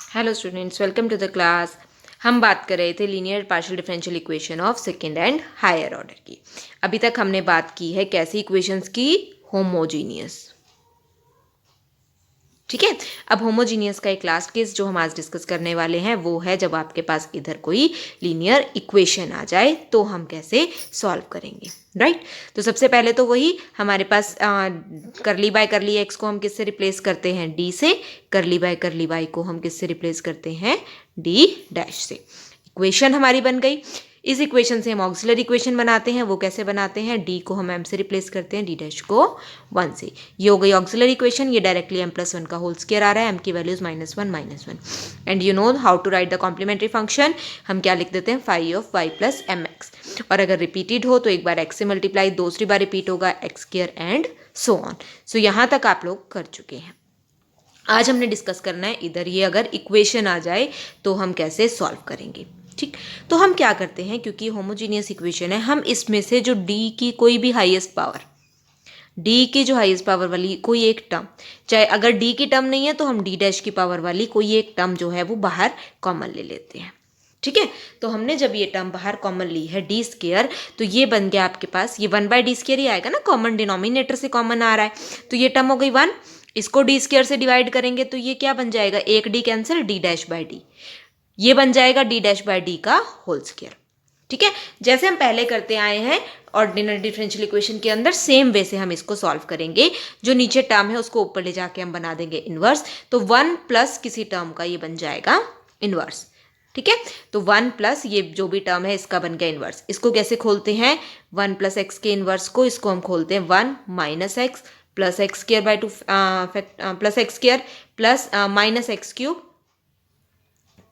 Hello students, welcome to the class. हम बात कर रहे थे linear partial differential equation of second and higher order की। अभी तक हमने बात की है कैसी इक्वेशंस की, होमोजीनियस। ठीक है। अब होमोजीनियस का एक लास्ट केस जो हम आज डिस्कस करने वाले हैं वो है जब आपके पास इधर कोई लीनियर इक्वेशन आ जाए तो हम कैसे सॉल्व करेंगे, राइट। तो सबसे पहले तो वही हमारे पास करली बाय करली एक्स को हम किससे रिप्लेस करते हैं, डी से। करली बाय वाई को हम किससे रिप्लेस करते हैं, डी डैश से। इक्वेशन हमारी बन गई। इस इक्वेशन से हम ऑक्सिलरी इक्वेशन बनाते हैं। वो कैसे बनाते हैं, डी को हम एम से रिप्लेस करते हैं, डी डैश को 1 से। ये हो गई ऑक्सिलरी इक्वेशन। ये डायरेक्टली एम प्लस 1 का होल स्क्वायर आ रहा है, एम की values -1 and you know how to write the complementary function. हम क्या लिख देते हैं, phi of y plus m x. और अगर रिपीटेड हो तो एक बार एक्स से मल्टीप्लाई, दूसरी बार रिपीट होगा x square and so on. So यहाँ तक आप लोग कर चुके हैं। आज हमने डिस्कस करना है इधर ये अगर इक्वेशन आ जाए तो हम कैसे सॉल्व करेंगे। ठीक, तो हम क्या करते हैं, क्योंकि होमोजीनियस इक्वेशन है, हम इसमें से जो डी की कोई भी हाईएस्ट पावर, डी की जो हाईएस्ट पावर वाली कोई एक टर्म, चाहे अगर डी की टर्म नहीं है तो हम डी डैश की पावर वाली कोई एक टर्म जो है वो बाहर कॉमन ले लेते हैं। ठीक है। तो हमने जब ये टर्म बाहर कॉमन ली है डी स्क्वायर, तो ये बन गया आपके पास, ये 1/d स्क्वायर ही आएगा ना, कॉमन डिनोमिनेटर से कॉमन आ रहा है। तो ये टर्म हो गई 1। इसको डी स्क्वायर से डिवाइड करेंगे तो ये क्या बन जाएगा, एक D cancel, D dash bye D. ये बन जाएगा डी डैश बाय डी का होल स्क्वायर। ठीक है। जैसे हम पहले करते आए हैं ऑर्डिनरी डिफरेंशियल इक्वेशन के अंदर, सेम वे से हम इसको सॉल्व करेंगे। जो नीचे टर्म है उसको ऊपर ले जाके हम बना देंगे इनवर्स। तो 1 प्लस किसी टर्म का ये बन जाएगा इनवर्स। ठीक है। तो 1 प्लस ये जो भी टर्म है इसका बन गया इनवर्स। इसको कैसे खोलते हैं, 1 प्लस एक्स के इनवर्स को, इसको हम खोलते हैं 1 minus x plus x square by 2 plus x square plus minus x cube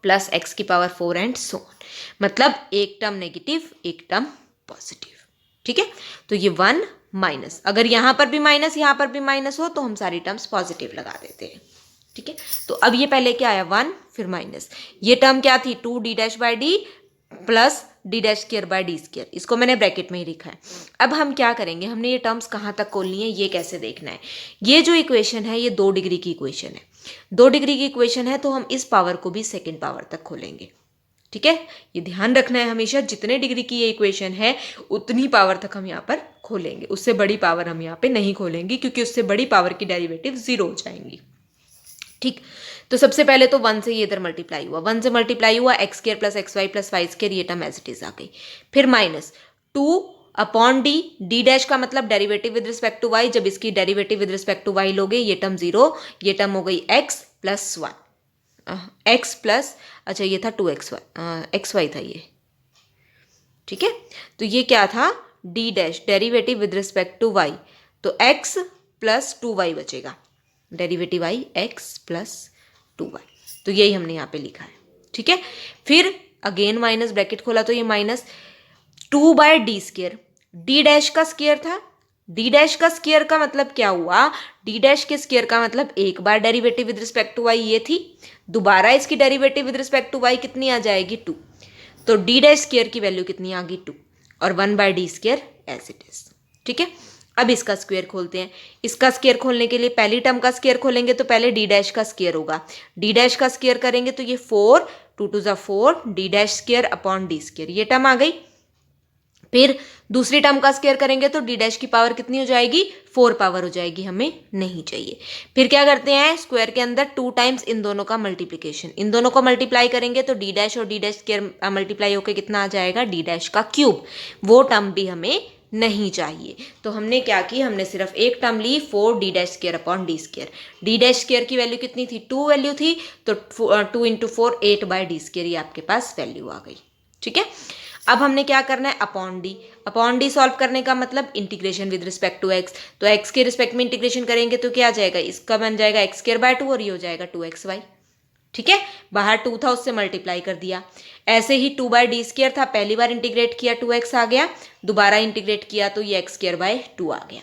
plus x की पावर 4 एंड सो ऑन। मतलब एक टर्म नेगेटिव एक टर्म पॉजिटिव। ठीक है। तो ये 1 माइनस, अगर यहां पर भी माइनस यहां पर भी माइनस हो तो हम सारी टर्म्स पॉजिटिव लगा देते हैं। ठीक है। तो अब ये पहले क्या आया, 1 फिर माइनस, ये टर्म क्या थी, 2 D dash bye D plus D dash square bye D square, इसको मैंने ब्रैकेट में ही लिखा है। अब हम क्या करेंगे, हमने ये टर्म्स कहाँ तक खोलनी है, ये कैसे देखना है। ये जो इक्वेशन है ये 2 डिग्री की इक्वेशन है। 2 डिग्री की इक्वेशन है तो हम इस पावर को भी सेकेंड पावर तक खोलेंगे। ठीक है। ये ध्यान रखना है हमेशा, जितने डिग्री की ये इक्वेशन है उतनी पावर तक हम यहाँ पर खोलेंगे, उससे बड़ी पावर हम यहाँ पे नहीं खोलेंगे, क्योंकि उससे बड़ी पावर की डेरिवेटिव 0 हो जाएंगी। ठीक। तो सबसे पहले तो 1 से ये इधर मल्टीप्लाई हुआ, 1 से मल्टीप्लाई हुआ, x square plus x y plus y square, ये टर्म एज इट इज आ गई। फिर minus 2 upon D, D dash का मतलब derivative with respect to y, जब इसकी derivative with respect to y लोगे ये टर्म 0, ये टर्म हो गई एक्स प्लस 1, एक्स प्लस, अच्छा ये था 2x वाई, एक्स वाई था ये। ठीक है। तो ये क्या था, D dash derivative with respect to y, तो x प्लस 2y बचेगा, derivative I x plus 2y। तो यही हमने यहाँ पे लिखा है। ठीक है। फिर अगेन माइनस, ब्रैकेट खोला तो ये minus 2 by D square, D dash का स्क्वायर था, डी डैश का स्क्वायर का मतलब क्या हुआ, डी डैश के स्क्वायर का मतलब एक बार derivative with respect to y ये थी, दोबारा इसकी derivative with respect to y कितनी आ जाएगी, 2। तो डी डैश स्क्वायर की वैल्यू कितनी आ गई, 2, और 1 by D square as it is. ठीक है। अब इसका स्क्वायर खोलते हैं। इसका स्क्वायर खोलने के लिए पहली टर्म का स्क्वायर खोलेंगे तो पहले डी डैश का स्क्वायर होगा, डी डैश का स्क्वायर करेंगे तो ये 4, 2 2 4, D dash square upon D square, ये टर्म आ गई। फिर दूसरी टर्म का स्क्वायर करेंगे तो डी डैश की पावर कितनी हो जाएगी, 4 पावर हो जाएगी, हमें नहीं चाहिए। फिर क्या करते हैं, स्क्वायर के अंदर 2 टाइम्स इन दोनों का मल्टीप्लिकेशन, इन दोनों को मल्टीप्लाई करेंगे तो डी डैश और डी डैश स्क्वायर मल्टीप्लाई होकर कितना आ जाएगा, डी डैश का क्यूब। वो टर्म भी हमें नहीं चाहिए। तो हमने क्या की, हमने सिर्फ एक टर्म ली, 4 D dash square upon D square. D dash square की वैल्यू कितनी थी, 2 वैल्यू थी, तो 2 इंटू 4 8 बाय डी स्क्वायर, ये आपके पास वैल्यू आ गई। ठीक है। अब हमने क्या करना है, upon D. Upon D solve करने का मतलब integration with respect to x, तो एक्स के रिस्पेक्ट में इंटीग्रेशन करेंगे तो क्या आ जाएगा, इसका बन जाएगा एक्स स्क्वायर बाय 2 और ये हो जाएगा 2xy। ठीक है। बाहर 2 था उससे मल्टीप्लाई कर दिया। ऐसे ही 2 बाय डी स्क्वायर था, पहली बार इंटीग्रेट किया 2x आ गया, दोबारा इंटीग्रेट किया तो ये एक्स स्क्वायर बाय 2 आ गया।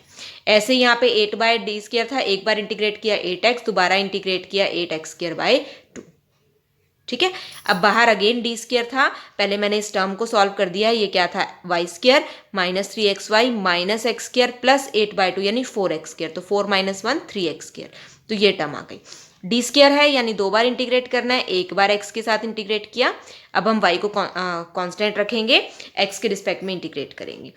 ऐसे यहाँ पे 8 बाय डी स्क्वायर था, एक बार इंटीग्रेट किया 8x, दोबारा इंटीग्रेट किया 8x स्क्वायर बाय 2। ठीक है। अब बाहर अगेन डी स्क्वायर था, पहले मैंने इस टर्म को सॉल्व कर दिया, ये क्या था, y square minus 3xy minus x square plus 8 by 2 यानी 4x स्क्वायर, तो 4 - 1 3x स्क्वायर, तो ये टर्म आ गई। डी स्क्वायर है यानी 2 बार इंटीग्रेट करना है, एक बार एक्स के साथ इंटीग्रेट किया, अब हम वाई को कांस्टेंट रखेंगे, एक्स के रिस्पेक्ट में इंटीग्रेट करेंगे।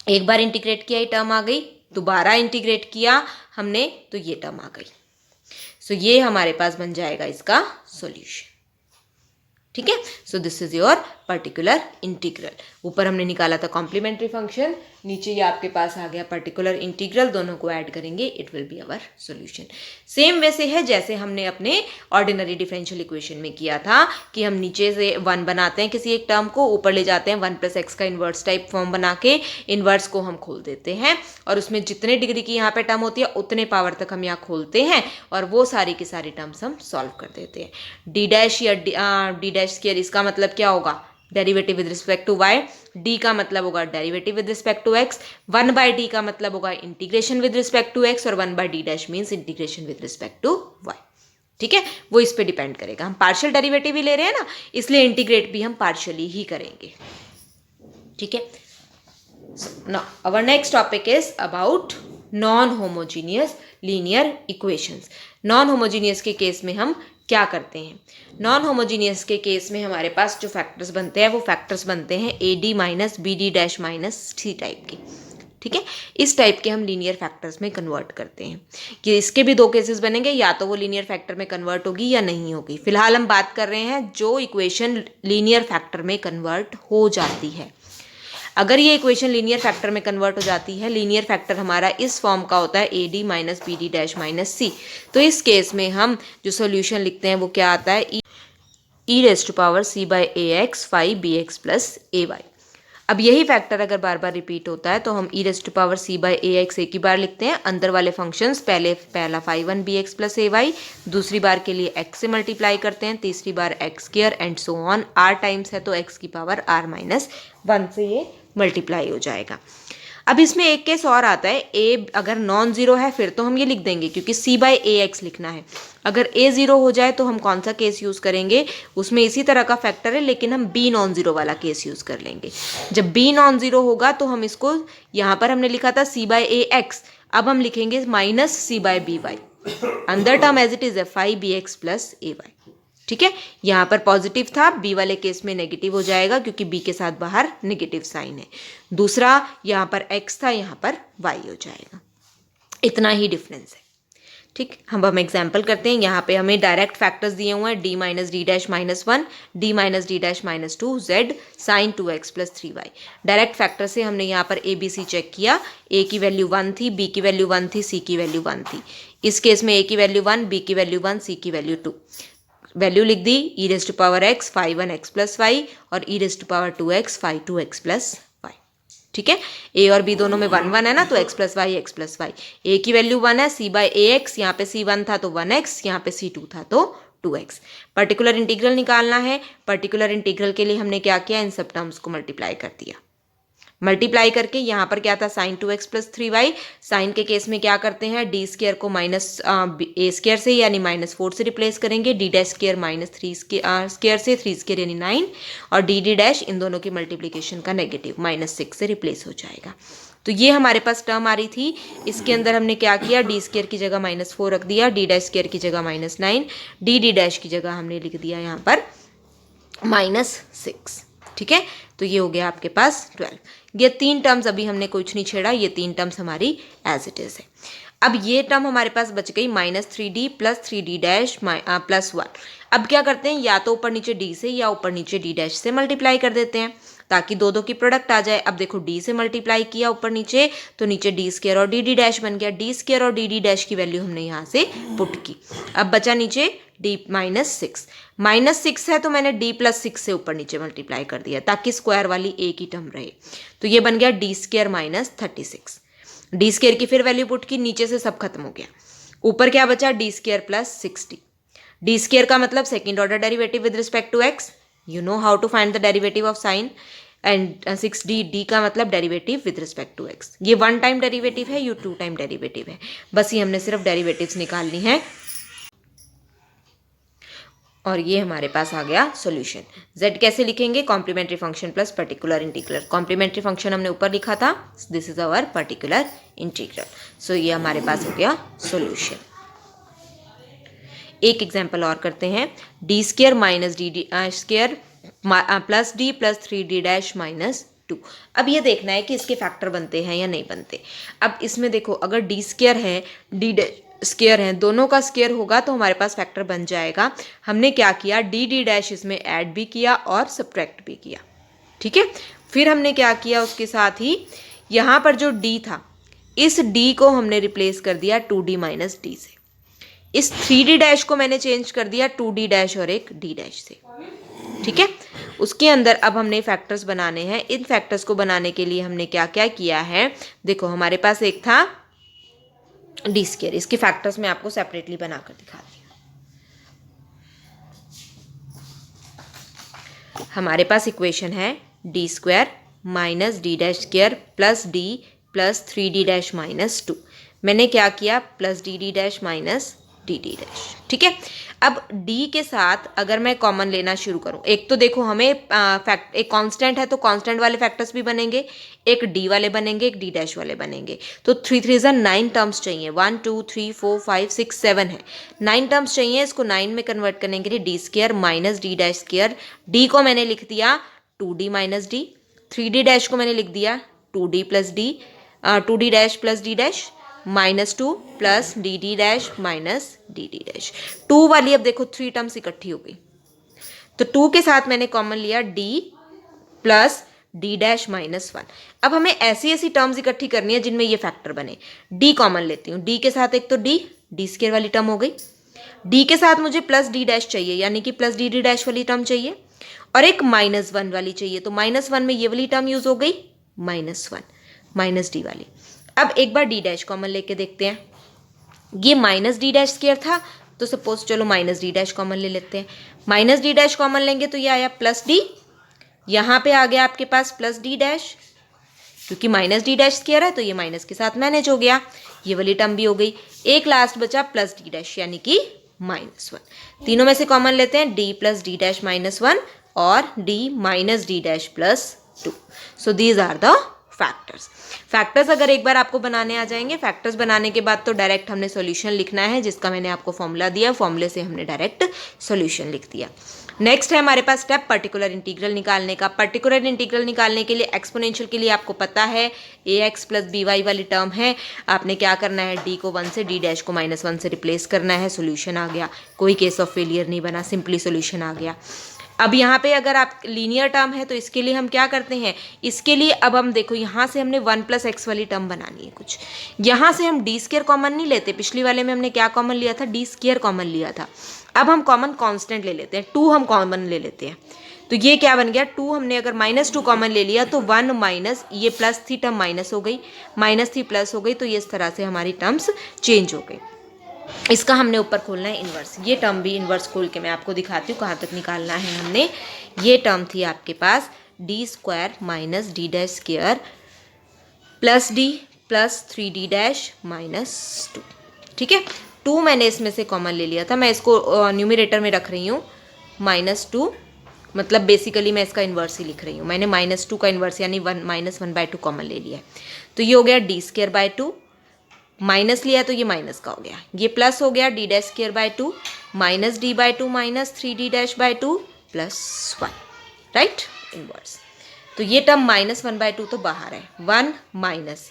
एक बार इंटीग्रेट किया ये टर्म आ गई, दोबारा इंटीग्रेट किया हमने तो ये टर्म आ गई। सो ये हमारे पास बन जाएगा इसका सॉल्यूशन। ठीक है, so this is your particular integral. ऊपर हमने निकाला था कॉम्प्लीमेंट्री फंक्शन, नीचे ये आपके पास आ गया पर्टिकुलर इंटीग्रल, दोनों को ऐड करेंगे it will be our solution. Same वैसे है जैसे हमने अपने ऑर्डिनरी डिफरेंशियल इक्वेशन में किया था कि हम नीचे से 1 बनाते हैं किसी एक टर्म को, ऊपर ले जाते हैं 1 + x का इन्वर्स टाइप फॉर्म बना के, इन्वर्स को हम खोल देते हैं और उसमें जितने डिग्री की यहाँ पे टर्म होती है उतने पावर तक हम यहाँ खोलते हैं और वो सारी की सारी टर्म्स हम सॉल्व कर देते हैं। डी डैश या डी डैश स्क्वायर, इसका मतलब क्या होगा, derivative with respect to y, d का मतलब होगा derivative with respect to x, 1/d का मतलब होगा integration with respect to x और 1/d' means integration with respect to y। ठीक है, वो इस पे डिपेंड करेगा, हम पार्शियल डेरिवेटिव ही ले रहे हैं ना, इसलिए इंटीग्रेट भी हम पार्शियली ही करेंगे। ठीक है, now our next topic is about non homogeneous linear equations. Non homogeneous के केस में हम क्या करते हैं, नॉन होमोजीनियस के केस में हमारे पास जो फैक्टर्स बनते हैं वो फैक्टर्स बनते हैं AD - BD' - C टाइप के। ठीक है, इस टाइप के हम लीनियर फैक्टर्स में कन्वर्ट करते हैं कि इसके भी 2 केसेस बनेंगे, या तो वो लीनियर फैक्टर में कन्वर्ट होगी या नहीं होगी। फिलहाल हम बात कर रहे हैं जो इक्वेशन लीनियर फैक्टर में कन्वर्ट हो जाती है। अगर ये इक्वेशन लीनियर फैक्टर में कन्वर्ट हो जाती है, लीनियर फैक्टर हमारा इस फॉर्म का होता है AD - BD' - C, तो इस केस में हम जो सॉल्यूशन लिखते हैं वो क्या आता है, e⁻c/ax 5bx + ay। अब यही फैक्टर अगर बार बार रिपीट होता है तो हम e⁻c/ax एक ही बार लिखते हैं, अंदर वाले फंक्शंस पहला 5(1)bx + ay, दूसरी बार के लिए x से मल्टीप्लाई करते हैं, तीसरी बार x² and so on, r times है तो x की पावर r-1 से ये मल्टीप्लाई हो जाएगा। अब इसमें एक केस और आता है, a अगर नॉन ज़ीरो है फिर तो हम ये लिख देंगे क्योंकि c/ax लिखना है। अगर a ज़ीरो हो जाए तो हम कौन सा केस यूज़ करेंगे, उसमें इसी तरह का फैक्टर है लेकिन हम b नॉन ज़ीरो वाला केस यूज़ कर लेंगे। जब b नॉन ज़ीरो होगा तो हम इसको, यहाँ पर हमने लिखा था c/ax, अब हम लिखेंगे -c/by, अंदर टर्म एज इट इज़ है 5bx + ay। ठीक है, यहाँ पर पॉजिटिव था, बी वाले केस में नेगेटिव हो जाएगा क्योंकि बी के साथ बाहर नेगेटिव साइन है। दूसरा यहाँ पर x था, यहाँ पर y हो जाएगा, इतना ही डिफरेंस है। ठीक, हम एग्जाम्पल करते हैं। यहाँ पे हमें डायरेक्ट फैक्टर्स दिए हुए हैं, d - d' - 1, d - d' - 2, z sin 2x + 3y। Direct factor से हमने यहाँ पर a b c चेक किया, a की वैल्यू 1 थी, b की वैल्यू 1 थी, c की वैल्यू 1 थी। इस केस में a की वैल्यू 1, b की वैल्यू 1, c की वैल्यू 2। वैल्यू लिख दी, e⁻x 5(1)x + y और e⁻2x 5(2)x + y। ठीक है, a और b दोनों में 1 1 है ना, तो x + y x + y। a की वैल्यू 1 है, c/ax, यहाँ पे c 1 था तो 1x, यहाँ पे c 2 था तो 2x। पर्टिकुलर इंटीग्रल निकालना है, पर्टिकुलर इंटीग्रल के लिए हमने क्या किया, इन सब टर्म्स को मल्टीप्लाई कर दिया। मल्टीप्लाई करके यहाँ पर क्या था, sin 2x + 3y। साइन के केस में क्या करते हैं, d² को -a² से यानी -4 से रिप्लेस करेंगे, d' स्क्वायर -3² से 3² यानी 9 और d' इन दोनों की मल्टीप्लिकेशन का नेगेटिव -6 से रिप्लेस हो जाएगा। तो ये हमारे पास टर्म आ रही थी, इसके अंदर हमने क्या किया, d² की जगह -4 रख दिया, d' की जगह -9, d' की जगह हमने लिख दिया यहाँ पर -6। ठीक है, तो ये हो गया आपके पास 12। ये 3 टर्म्स अभी हमने कुछ नहीं छेड़ा, ये 3 टर्म्स हमारी एज इट इज़ है। अब ये टर्म हमारे पास बच गई -3d + 3d' + 1। अब क्या करते हैं, या तो ऊपर नीचे d से या ऊपर नीचे d' से मल्टीप्लाई कर देते हैं ताकि दो की प्रोडक्ट आ जाए। अब देखो d से मल्टीप्लाई किया ऊपर नीचे तो नीचे d² और d' बन गया, d² और d' की वैल्यू हमने यहाँ से पुट की। अब बचा नीचे d -6 है तो मैंने d + 6 से ऊपर नीचे मल्टीप्लाई कर दिया ताकि स्क्वायर वाली एक ही टर्म रहे, तो ये बन गया d² - 36। d² की फिर वैल्यू पुट की, नीचे से सब खत्म हो गया, ऊपर क्या बचा, d² + 60। d² का मतलब second order derivative with respect to x, you know how to find the derivative of sine, and 6d का मतलब derivative with respect to x। ये 1 टाइम डेरिवेटिव है, ये 2 टाइम डेरिवेटिव है, बस ये हमने सिर्फ डेरिवेटिव्स निकालनी है और ये हमारे पास आ गया सॉल्यूशन। z कैसे लिखेंगे, complementary function plus particular integral. Complementary function हमने ऊपर लिखा था, this is our particular integral. So ये हमारे पास हो गया सॉल्यूशन। एक एग्जाम्पल और करते हैं, D square minus D D square plus d plus 3d dash minus 2। अब ये देखना है कि इसके फैक्टर बनते हैं या नहीं बनते। अब इसमें देखो, अगर डी स्क्र है डी स्क्र है, दोनों का स्क्र होगा तो हमारे पास फैक्टर बन जाएगा। हमने क्या किया, डी डी डैश इसमें ऐड भी किया और सब्ट्रैक्ट भी किया, ठीक है। फिर हमने क्या किया, उसके साथ ही यहाँ पर जो d था, इस d को हमने रिप्लेस कर दिया 2d माइनस डी से। इस 3d डैश को मैंने चेंज कर दिया 2d डैश और एक d डैश से, ठीक है। उसके अंदर अब हमने फैक्टर्स बनाने हैं। इन फैक्टर्स को बनाने के लिए हमने क्या क्या किया है, देखो हमारे पास एक था डी स्क्र, इसके फैक्टर्स मैं आपको सेपरेटली बनाकर दिखाती हूँ। हमारे पास इक्वेशन है D square minus D dash square plus d plus 3d dash minus 2। मैंने क्या किया, plus D D dash minus D D dash, ठीक है। अब d के साथ अगर मैं कॉमन लेना शुरू करूं, एक तो देखो हमें एक कांस्टेंट है तो कांस्टेंट वाले फैक्टर्स भी बनेंगे, एक d वाले बनेंगे, एक d डैश वाले बनेंगे। तो 3 3 जा 9 टर्म्स चाहिए, 1 2 3 4 5 6 7 है, 9 टर्म्स चाहिए। इसको 9 में कन्वर्ट करने के लिए D square minus D dash square, d को मैंने लिख दिया 2d minus D, 3d dash को मैंने लिख दिया 2d plus D 2d dash plus d dash minus 2 plus D D dash minus D D dash. 2 वाली अब देखो 3 टर्म्स इकट्ठी हो गई, तो 2 के साथ मैंने कॉमन लिया d plus D dash minus 1। अब हमें ऐसी ऐसी टर्म्स इकट्ठी करनी है जिनमें ये फैक्टर बने। d कॉमन लेती हूँ, d के साथ एक तो डी स्क्वायर वाली टर्म हो गई, d के साथ मुझे प्लस डी डैश चाहिए यानी कि प्लस डी डी डैश वाली टर्म चाहिए, और एक माइनस 1 वाली चाहिए। तो माइनस 1 में ये वाली टर्म यूज हो गई, माइनस 1 माइनस डी वाली। अब एक बार डी डैश कॉमन लेके देखते हैं, ये माइनस डी डैश स्क्वायर था तो सपोज चलो माइनस डी डैश कॉमन ले लेते हैं। माइनस डी डैश कॉमन लेंगे तो ये आया प्लस डी, यहाँ पे आ गया आपके पास प्लस डी डैश, क्योंकि माइनस डी डैश स्क्वायर है तो ये माइनस के साथ मैनेज हो गया, ये वाली टर्म भी हो गई। एक लास्ट बचा प्लस डी डैश यानी कि माइनस 1। तीनों में से कॉमन लेते हैं, D plus D dash minus 1 और D minus D dash plus 2। So these are the factors. Factors अगर एक बार आपको बनाने आ जाएंगे, फैक्टर्स बनाने के बाद तो डायरेक्ट हमने सॉल्यूशन लिखना है, जिसका मैंने आपको फॉर्मूला दिया, फॉर्मूले से हमने डायरेक्ट सॉल्यूशन लिख दिया। नेक्स्ट है हमारे पास स्टेप पर्टिकुलर इंटीग्रल निकालने का। पर्टिकुलर इंटीग्रल निकालने के लिए एक्सपोनेंशियल के लिए आपको पता है ax प्लस बी वाई वाली टर्म है, आपने क्या करना है, d को 1 से d डैश को माइनस 1 से रिप्लेस करना है, सोल्यूशन आ गया, कोई केस ऑफ फेलियर नहीं बना, सिंपली सोल्यूशन आ गया। अब यहाँ पे अगर आप लीनियर टर्म है तो इसके लिए हम क्या करते हैं, इसके लिए अब हम देखो यहाँ से हमने 1 प्लस एक्स वाली टर्म बनानी है कुछ, यहाँ से हम डी स्क्वायर कॉमन नहीं लेते, पिछली वाले में हमने क्या कॉमन लिया था, डी स्क्वायर कॉमन लिया था। अब हम कॉमन कांस्टेंट ले लेते हैं, 2 हम कॉमन ले लेते हैं, तो ये क्या बन गया, 2 हमने अगर -2 कॉमन ले लिया तो 1 माइनस ये प्लस थी टर्म माइनस हो गई, माइनस थी प्लस हो गई, तो ये इस तरह से हमारी टर्म्स चेंज हो गई। इसका हमने ऊपर खोलना है इन्वर्स, ये टर्म भी इन्वर्स खोल के मैं आपको दिखाती हूँ कहाँ तक निकालना है हमने। ये टर्म थी आपके पास d square minus D dash square plus d plus 3d dash minus 2, ठीक है। 2 मैंने इसमें से कॉमन ले लिया था, मैं इसको न्यूमरेटर में रख रही हूँ -2, मतलब बेसिकली मैं इसका इन्वर्स ही लिख रही हूँ। मैंने -2 का इन्वर्स यानी -1/2 कॉमन ले लिया है, तो ये हो गया डी स्क्वायर बाय 2, माइनस लिया तो ये माइनस का हो गया, ये प्लस हो गया D dash square by 2 minus D by 2 minus 3d dash by 2 plus 1, right, inverse. तो ये टर्म -1/2 तो बाहर है, 1 माइनस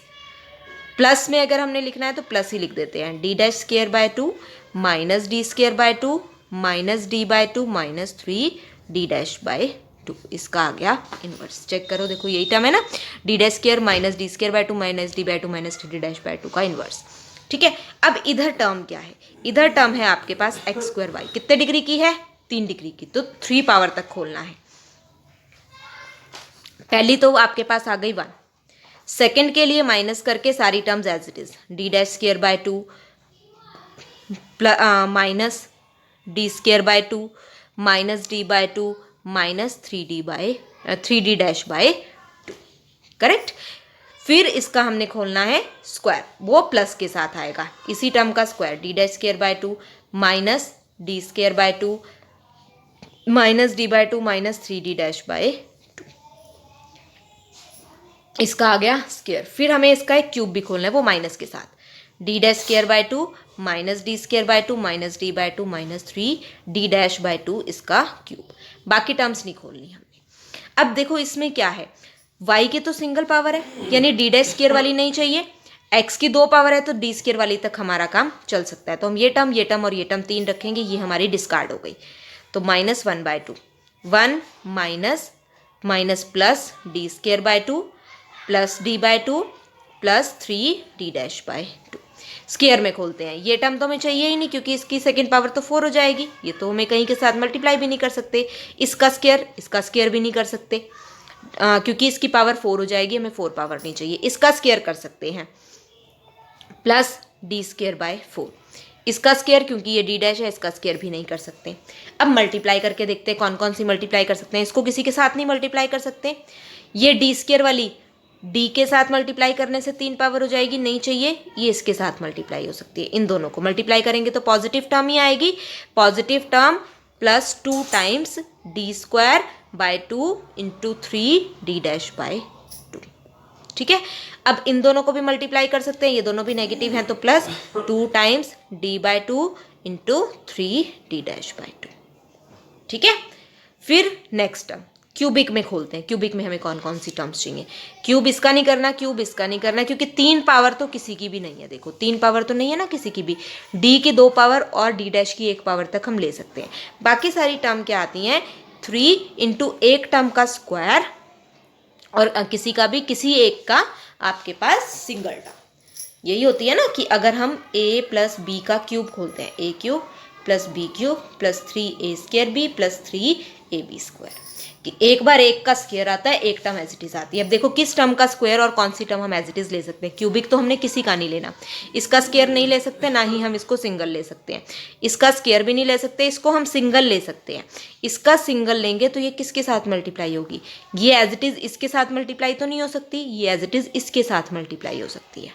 प्लस में अगर हमने लिखना है तो प्लस ही लिख देते हैं, D dash square by 2 minus D square by 2 minus D by 2 minus 3d dash by 2, इसका आ गया इनवर्स। चेक करो, देखो यही टर्म है ना, D dash square minus D square by 2 minus D by 2 minus 3d dash by 2 का inverse, ठीक है। अब इधर टर्म क्या है, इधर टर्म है आपके पास एक्स स्क्वायर वाई, कितने डिग्री की है, 3 डिग्री की, तो 3 पावर तक खोलना है। पहली तो आपके पास आ गई 1, सेकेंड के लिए माइनस करके सारी terms as it is, D dash square by 2 minus D square by 2 minus D by 2 minus 3d dash by 2, correct. फिर इसका हमने खोलना है स्क्वायर, वो प्लस के साथ आएगा, इसी टर्म का square, D dash square by 2 minus D square by 2 minus D by 2 minus 3d dash by 2, इसका आ गया स्क्वायर। फिर हमें इसका एक क्यूब भी खोलना है, वो माइनस के साथ, D dash square by 2 minus D square by 2 minus D by 2 minus 3 D dash by 2 इसका क्यूब। बाकी टर्म्स नहीं खोलनी हमने। अब देखो इसमें क्या है, y की तो सिंगल पावर है यानी डी डैश स्क्वायर वाली नहीं चाहिए, x की 2 पावर है तो डी स्क्वायर वाली तक हमारा काम चल सकता है। तो हम ये टर्म और ये टर्म 3 रखेंगे, ये हमारी डिस्कार्ड हो गई। तो -1/2 1 minus plus D square by 2 plus D by 2 plus 3 D dash by 2। Square में खोलते हैं, ये टर्म तो हमें चाहिए ही नहीं क्योंकि इसकी सेकंड पावर तो 4 हो जाएगी, ये तो हमें कहीं के साथ मल्टीप्लाई भी नहीं कर सकते। इसका स्क्वायर भी नहीं कर सकते क्योंकि इसकी पावर 4 हो जाएगी, हमें 4 पावर नहीं चाहिए। इसका स्क्वायर कर सकते हैं प्लस डी स्क्वायर बाय 4, इसका स्क्वायर क्योंकि ये डी डैश है, इसका स्क्वायर भी नहीं कर सकते। अब मल्टीप्लाई करके देखते हैं कौन कौन सी मल्टीप्लाई कर सकते हैं। इसको किसी के साथ नहीं मल्टीप्लाई कर सकते, ये डी स्क्वायर वाली डी के साथ मल्टीप्लाई करने से 3 पावर हो जाएगी, नहीं चाहिए। ये इसके साथ मल्टीप्लाई हो सकती है, इन दोनों को मल्टीप्लाई करेंगे तो पॉजिटिव टर्म ही आएगी, positive term plus 2 times D square by 2 into 3 D dash by 2। ठीक है, अब इन दोनों को भी मल्टीप्लाई कर सकते हैं, ये दोनों भी नेगेटिव हैं तो plus 2 times D by 2 into 3 D dash by 2। ठीक है, फिर नेक्स्ट टर्म क्यूबिक में खोलते हैं। क्यूबिक में हमें कौन कौन सी टर्म्स चाहिए। क्यूब इसका नहीं करना, क्यूब इसका नहीं करना क्योंकि 3 पावर तो किसी की भी नहीं है। देखो 3 पावर तो नहीं है ना किसी की भी, डी की 2 पावर और डी डैश की 1 पावर तक हम ले सकते हैं। बाकी सारी टर्म क्या आती हैं, 3 इंटू एक टर्म का स्क्वायर और किसी का भी किसी एक का आपके पास सिंगल टर्म। यही होती है ना कि अगर हम a प्लस बी का क्यूब खोलते हैं, a cube plus b cube plus 3a square b plus 3ab square, कि एक बार एक का स्क्वायर आता है, एक टर्म एज इट इज आती है। अब देखो किस टर्म का स्क्वायर और कौन सी टर्म हम एज इट इज ले सकते हैं। क्यूबिक तो हमने किसी का नहीं लेना, इसका स्क्वायर नहीं ले सकते, ना ही हम इसको सिंगल ले सकते हैं। इसका स्क्वायर भी नहीं ले सकते, इसको हम सिंगल ले सकते हैं। इसका सिंगल लेंगे तो ये किसके साथ मल्टीप्लाई होगी, ये एज इट इज इसके साथ मल्टीप्लाई तो नहीं हो सकती, ये एज इट इज इसके साथ मल्टीप्लाई हो सकती है।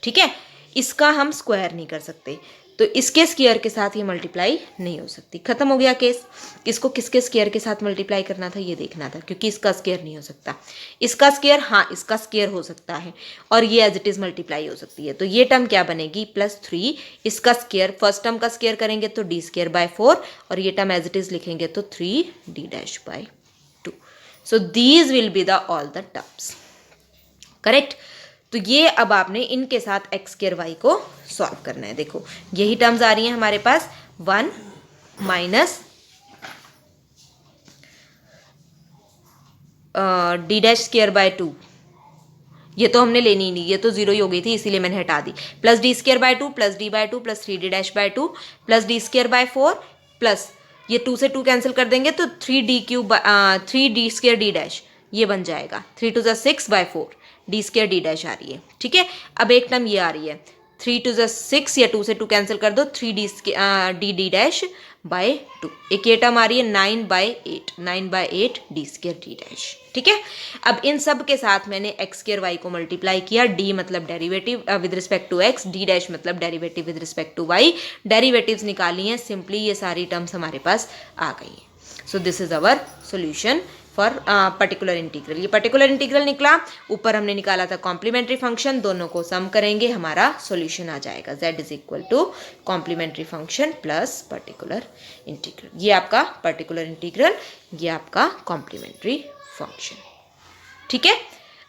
ठीक है, इसका हम स्क्वायर नहीं कर सकते तो इसके स्क्वायर के साथ ये मल्टीप्लाई नहीं हो सकती। खत्म हो गया केस। इसको किसके स्क्वायर के साथ मल्टीप्लाई करना था ये देखना था, क्योंकि इसका स्क्वायर नहीं हो सकता। इसका स्क्वायर, हाँ इसका स्क्वायर हो सकता है और ये एज इट इज मल्टीप्लाई हो सकती है। तो ये टर्म क्या बनेगी, +3, इसका स्क्वायर, फर्स्ट टर्म का स्क्वायर करेंगे तो डी स्क्वायर बाय 4 और ये टर्म एज इट इज लिखेंगे तो 3 D dash by 2। So these will be the all the terms. Correct. तो ये अब आपने इनके साथ एक्स स्क्वायर वाई को सॉल्व करना है। देखो यही टर्म्स आ रही हैं हमारे पास, 1 minus D dash square by 2, ये तो हमने लेनी ही नहीं, ये तो 0 ही हो गई थी इसीलिए मैंने हटा दी, plus D square by 2 plus D by 2 plus 3 D dash by 2 plus D square by 4 plus ये 2 से 2 कैंसिल कर देंगे तो 3 डी स्क्वायर डी डैश ये बन जाएगा, 3 2 6 by 4 d square D dash आ रही है। ठीक है, अब एक टर्म ये आ रही है 3 2 6 या 2 से 2 कैंसिल कर दो, 3 डी डैश बाय 2। एक ये टर्म आ रही है 9 by 8 d square D dash. ठीक है, अब इन सब के साथ मैंने एक्स स्क्वायर वाई को मल्टीप्लाई किया, डी मतलब derivative with respect to x, d dash मतलब derivative with respect to y. Derivatives निकाली हैं, सिंपली ये सारी टर्म्स हमारे पास आ गई हैं। So this is our solution for particular integral. ये पर्टिकुलर इंटीग्रल निकला, ऊपर हमने निकाला था कॉम्प्लीमेंट्री फंक्शन, दोनों को सम करेंगे हमारा सॉल्यूशन आ जाएगा, z is equal to complementary function plus particular integral. ये आपका पर्टिकुलर इंटीग्रल, ये आपका कॉम्प्लीमेंट्री फंक्शन। ठीक है,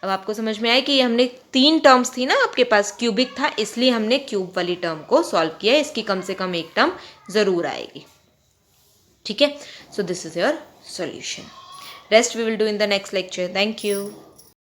अब आपको समझ में आया कि ये हमने 3 टर्म्स थी ना आपके पास, क्यूबिक था इसलिए हमने क्यूब वाली टर्म को सॉल्व किया, इसकी कम से कम एक टर्म जरूर आएगी। ठीक है, so this is your solution. Rest we will do in the next lecture. Thank you.